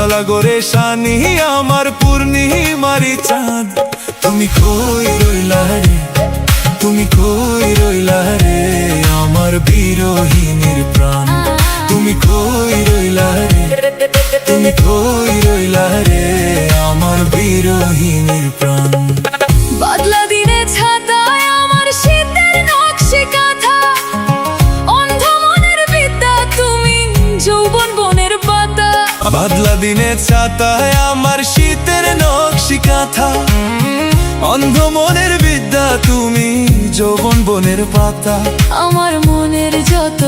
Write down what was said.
উজালা করে শানি আমার পূর্ণিমারি চাঁদ। তুমি কই রইলা রে, তুমি কই রইলা রে আমার বিরহিনীর প্রাণ। তুমি কই রইলা রে, তুমি কই রইলা রে আমার বিরহিনীর প্রাণ। বাদলা দিনে ছাতায় আমার শীতের নকশি কাঁথা, অন্ধ মনের বিদ্যা তুমি যৌবন বনের পাতা। বাদলা দিনে ছাতায় আমার শীতের নকশি কাঁথা, অন্ধ মনের বিদ্যা তুমি যৌবন বনের পাতা। আমার মনের যত